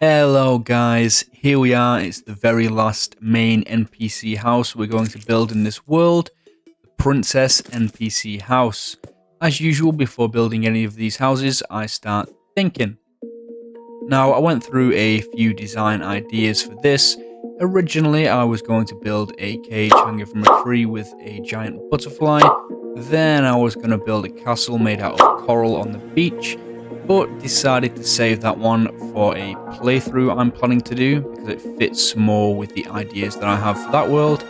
Hello guys, here we are. It's the very last main NPC house we're going to build in this world, the Princess NPC house. As usual, before building any of these houses, I start thinking. Now, I went through a few design ideas for this. Originally, I was going to build a cage hanging from a tree with a giant butterfly. Then I was going to build a castle made out of coral on the beach, but decided to save that one for a playthrough I'm planning to do because it fits more with the ideas that I have for that world.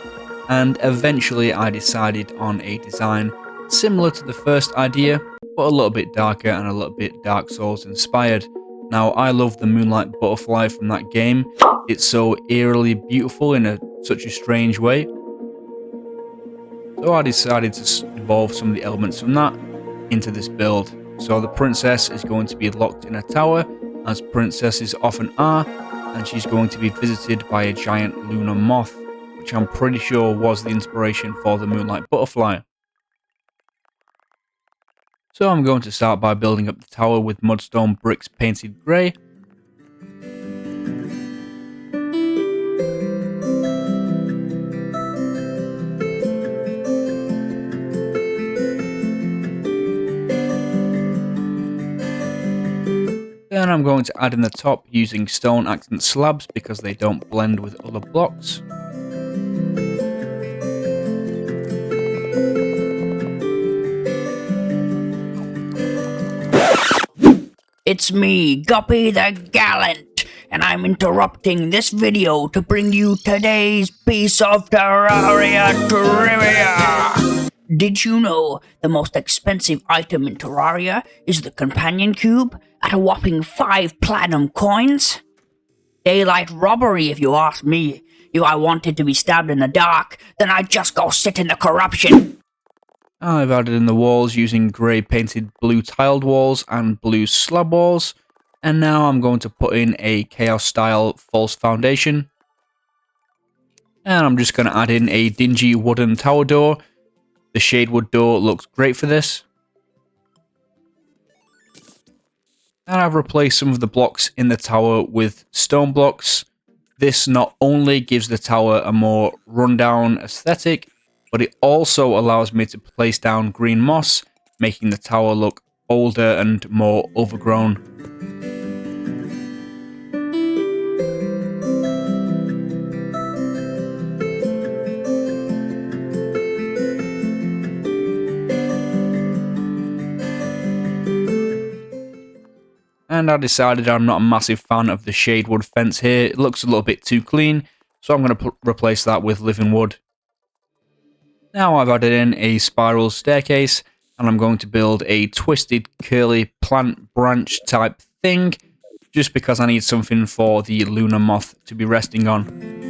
And eventually I decided on a design similar to the first idea, but a little bit darker and a little bit Dark Souls inspired. Now, I love the moonlight butterfly from that game. It's so eerily beautiful in such a strange way. So I decided to involve some of the elements from that into this build. So the princess is going to be locked in a tower, as princesses often are, and she's going to be visited by a giant lunar moth, which I'm pretty sure was the inspiration for the moonlight butterfly. So I'm going to start by building up the tower with mudstone bricks painted grey. Then I'm going to add in the top using stone accent slabs because they don't blend with other blocks. It's me, Guppy the Gallant, and I'm interrupting this video to bring you today's piece of Terraria trivia! Did you know the most expensive item in Terraria is the companion cube at a whopping 5 platinum coins? Daylight robbery if you ask me. If I wanted to be stabbed in the dark, then I'd just go sit in the corruption. I've added in the walls using grey painted blue tiled walls and blue slab walls, and now I'm going to put in a chaos style false foundation, and I'm just going to add in a dingy wooden tower door. The shadewood door looks great for this, and I've replaced some of the blocks in the tower with stone blocks. This not only gives the tower a more rundown aesthetic, but it also allows me to place down green moss, making the tower look older and more overgrown. And I decided I'm not a massive fan of the shadewood fence here. It looks a little bit too clean, so I'm going to replace that with living wood. Now I've added in a spiral staircase, and I'm going to build a twisted curly plant branch type thing, just because I need something for the lunar moth to be resting on.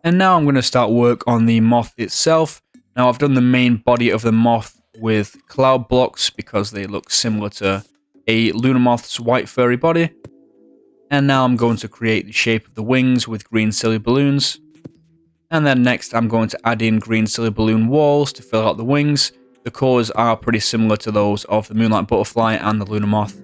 And now I'm going to start work on the moth itself. Now I've done the main body of the moth with cloud blocks because they look similar to a lunar moth's white furry body. And now I'm going to create the shape of the wings with green silly balloons. And then next I'm going to add in green silly balloon walls to fill out the wings. The colours are pretty similar to those of the moonlight butterfly and the lunar moth.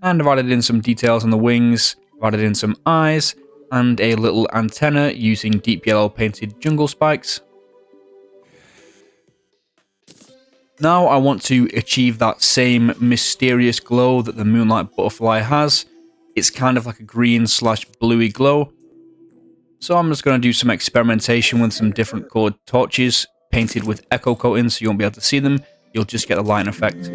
And I've added in some details on the wings, I've added in some eyes, and a little antenna using deep yellow painted jungle spikes. Now I want to achieve that same mysterious glow that the moonlight butterfly has. It's kind of like a green / bluey glow. So I'm just going to do some experimentation with some different coloured torches painted with echo coating, so you won't be able to see them, you'll just get the light effect.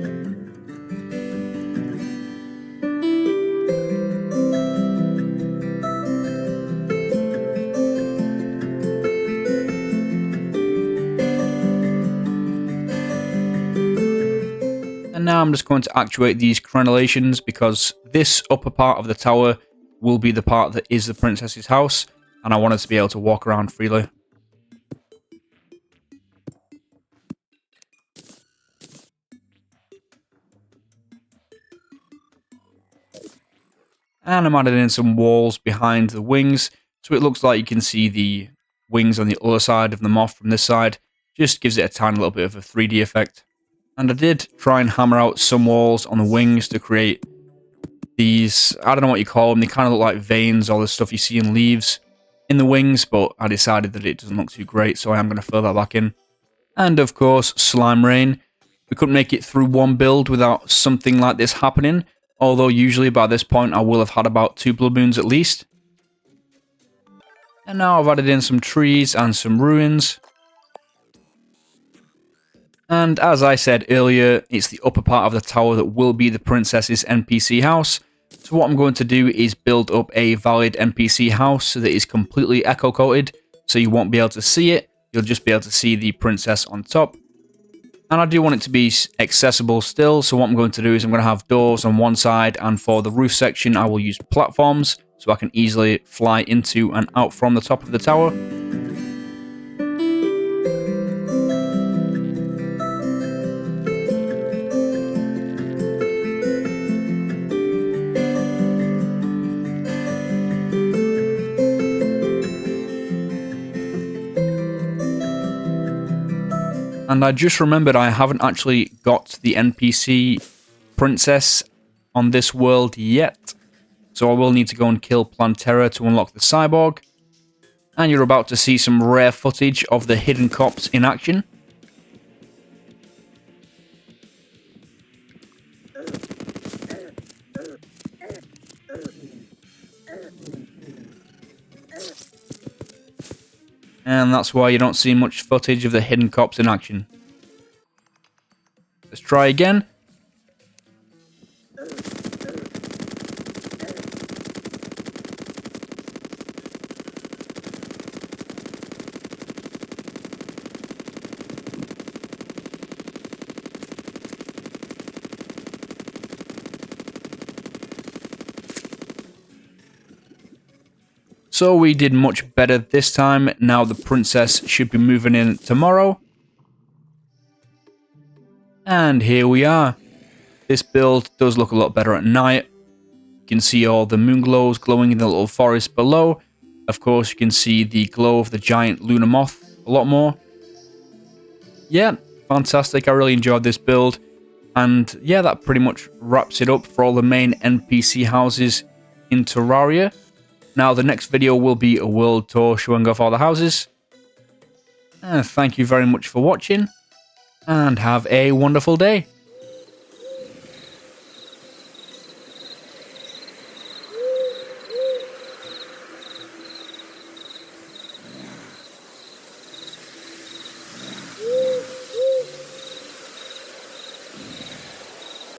And now I'm just going to actuate these crenellations because this upper part of the tower will be the part that is the princess's house, and I want her to be able to walk around freely. And I'm adding in some walls behind the wings, so it looks like you can see the wings on the other side of the moth from this side. Just gives it a tiny little bit of a 3D effect. And I did try and hammer out some walls on the wings to create these, I don't know what you call them, they kind of look like veins or the stuff you see in leaves in the wings, but I decided that it doesn't look too great, so I am going to fill that back in. And of course, slime rain. We couldn't make it through one build without something like this happening, although usually by this point I will have had about 2 blood moons at least. And now I've added in some trees and some ruins. And as I said earlier, it's the upper part of the tower that will be the princess's NPC house. So what I'm going to do is build up a valid NPC house that is completely echo coated, so you won't be able to see it, you'll just be able to see the princess on top. And I do want it to be accessible still, so what I'm going to do is I'm going to have doors on one side, and for the roof section I will use platforms, so I can easily fly into and out from the top of the tower. And I just remembered I haven't actually got the NPC princess on this world yet. So I will need to go and kill Plantera to unlock the cyborg. And you're about to see some rare footage of the hidden cops in action. And that's why you don't see much footage of the hidden cops in action. Let's try again. So we did much better this time. Now the princess should be moving in tomorrow. And here we are. This build does look a lot better at night. You can see all the moon glows glowing in the little forest below. Of course, you can see the glow of the giant lunar moth a lot more. Yeah, fantastic. I really enjoyed this build. And yeah, that pretty much wraps it up for all the main NPC houses in Terraria. Now, the next video will be a world tour showing off all the houses. Thank you very much for watching, and have a wonderful day.